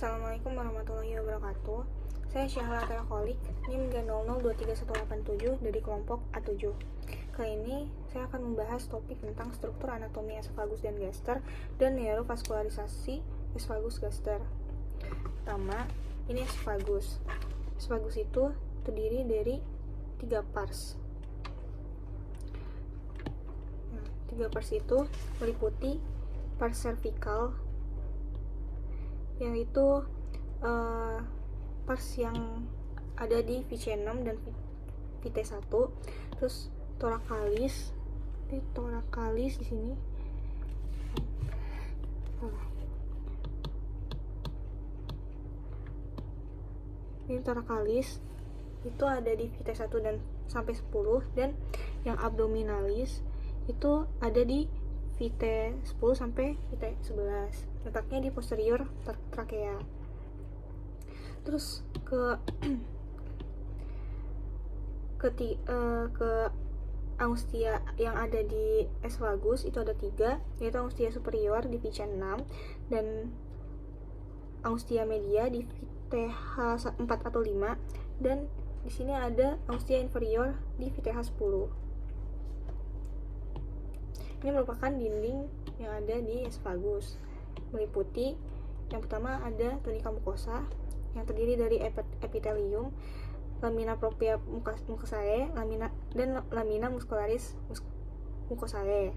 Assalamualaikum warahmatullahi wabarakatuh. Saya Syahla Teokolik, NIM 300231187 dari kelompok A7. Kali ini saya akan membahas topik tentang struktur anatomi esophagus dan gaster dan neurovaskularisasi esophagus gaster. Pertama, ini esophagus. Esophagus itu terdiri dari 3 pars. Nah, 3 pars itu meliputi pars cervical, yang itu pars yang ada di VC6 dan VT1, terus thoracalis di sini. Ini thoracalis itu ada di VT1 dan sampai 10, dan yang abdominalis itu ada di VT10 sampai VT11. Letaknya di posterior trakea. Terus ke angustia yang ada di esophagus itu ada 3, yaitu angustia superior di VC6 dan angustia media di VTH4 atau 5, dan di sini ada angustia inferior di VTH10. Ini merupakan dinding yang ada di esophagus, meliputi yang pertama ada tunica mucosa yang terdiri dari epitelium, lamina propria mucosae, dan lamina muscularis mucosae.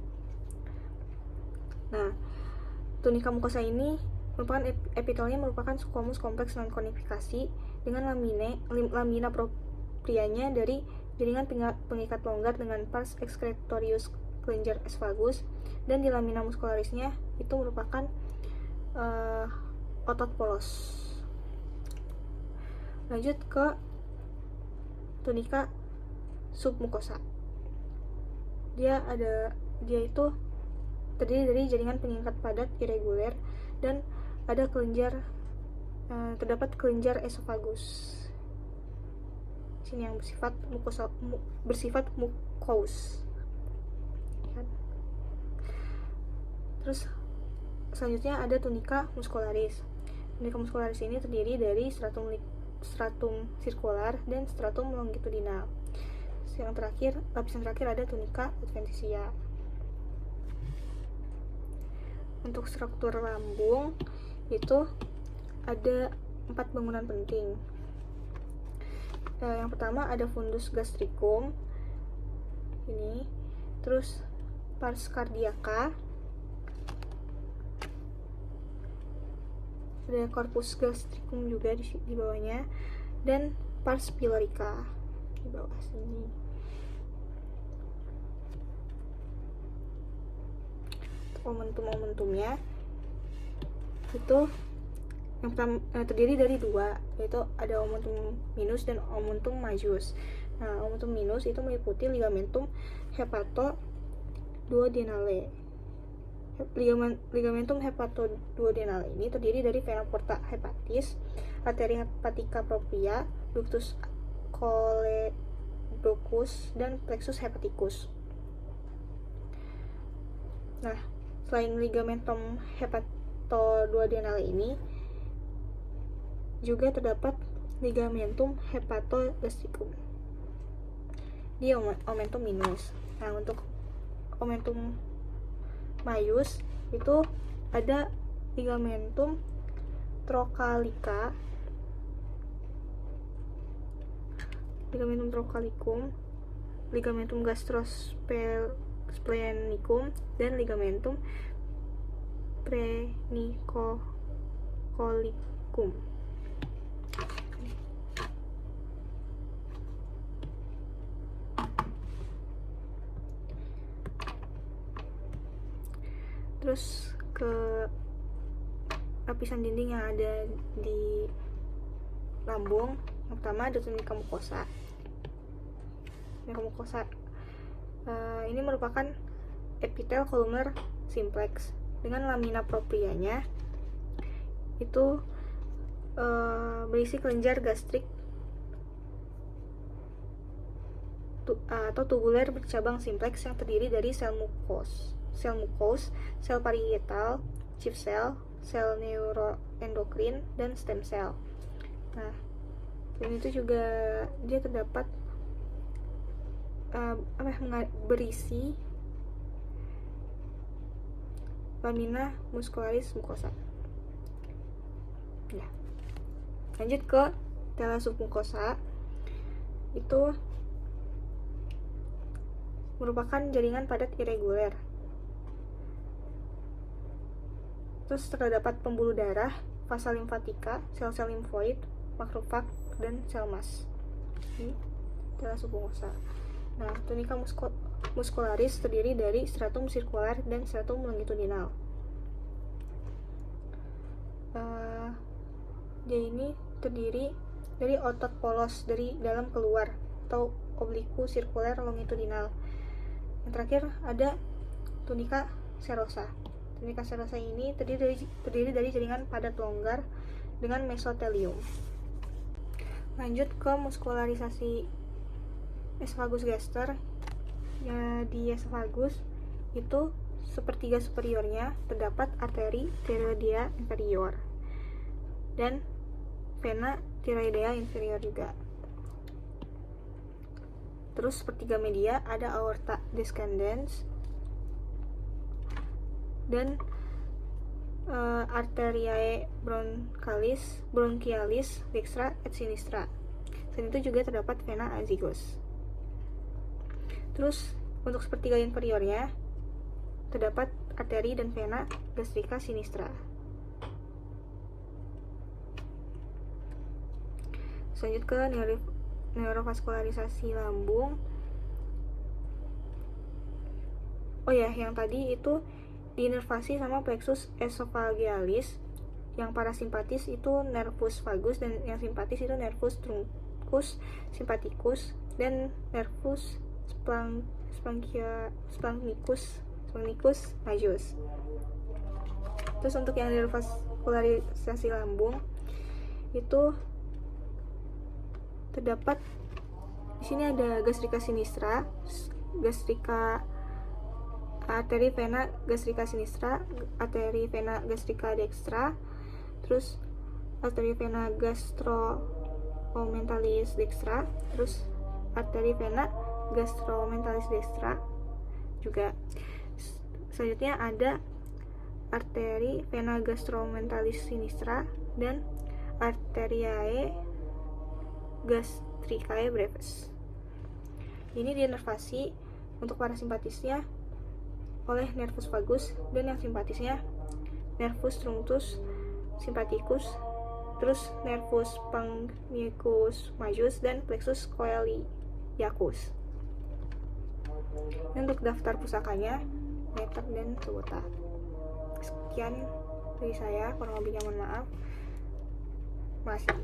Nah, tunica mucosa ini merupakan epitelnya merupakan squamous kompleks non konifikasi dengan lamina proprianya dari jaringan pengikat longgar dengan pars excretorius kelenjar esophagus, dan di lamina muscularisnya itu merupakan otot polos. Lanjut ke tunica submucosa. Dia itu terdiri dari jaringan pengikat padat irreguler dan ada terdapat kelenjar esophagus. Sini yang bersifat mucous. Terus selanjutnya ada tunica muscularis. Tunica muscularis ini terdiri dari stratum sirkular dan stratum longitudinal. Lapisan terakhir ada tunica adventitia. Untuk struktur lambung itu ada 4 bangunan penting. Yang pertama ada fundus gastricum ini, terus pars cardiaca, ada corpus gastricum juga di bawahnya, dan pars pylorica di bawah sini. Momentumnya itu yang pertama terdiri dari 2, yaitu ada omentum minus dan omentum majus. Nah, omentum minus itu meliputi ligamentum hepatoduodenale. Ligamentum hepatoduodenale ini terdiri dari vena porta hepatis, arteria hepatica propria, ductus choledocus, dan plexus hepaticus. Nah, selain ligamentum hepatoduodenale ini juga terdapat ligamentum hepatogastricum di omentum minus. Nah, untuk omentum majus itu ada ligamentum trochalica, ligamentum trochalicum, ligamentum gastrosplenicum, dan ligamentum prenicocolicum. Terus ke lapisan dinding yang ada di lambung. Yang pertama ada tunica mucosa. Tunica mucosa ini merupakan epitel kolumner simplex dengan lamina proprianya itu berisi kelenjar gastrik atau tubuler bercabang simplex yang terdiri dari sel mucous, sel parietal, chief cell, sel neuroendotel, endokrin, dan stem cell. Nah, dan itu juga dia terdapat berisi lamina muscularis mucosa. Ya. Lanjut ke tela submucosa. Itu merupakan jaringan padat irreguler. Terus terdapat pembuluh darah, vasa limfatika, sel-sel limfoid, makrofag, dan sel mas. Ini tela submucosa. Nah, tunika muscularis terdiri dari stratum sirkular dan stratum longitudinal. Dia ini terdiri dari otot polos dari dalam keluar atau obliku sirkuler longitudinal. Yang terakhir ada tunika serosa. Tunika serosa ini terdiri dari jaringan padat longgar dengan mesotelium. Lanjut ke muskularisasi esophagus gaster. Ya, di esophagus itu sepertiga superiornya terdapat arteri thyroidea inferior dan vena thyroidea inferior juga. Terus sepertiga media ada aorta descendens dan arteriae bronchialis dextra et sinistra. Selain itu juga terdapat vena azygos. Terus untuk sepertiga inferiornya terdapat arteri dan vena gastrica sinistra. Lanjut ke neurovaskularisasi lambung. Oh ya, yang tadi itu diinervasi sama plexus esophagealis. Yang parasimpatis itu nervus vagus dan yang simpatis itu nervus truncus sympathicus dan nervus splanchnicus majus. Terus untuk yang neurovaskularisasi lambung itu terdapat di sini ada gastrica sinistra, arteri vena gastrica sinistra, arteri vena gastrica dextra, terus arteri vena gastromentalis dextra, terus arteri vena gastromentalis dextra juga. Selanjutnya ada arteri vena gastromentalis sinistra dan arteriae gastricae brevis. Ini diinervasi untuk parasimpatisnya oleh nervus vagus dan yang simpatisnya nervus truncus sympathicus, terus nervus splanchnicus majus dan plexus coeliacus. Dan untuk daftar pusakanya Netter dan Kubota. Sekian dari saya, kurang lebihnya mohon maaf. Masih.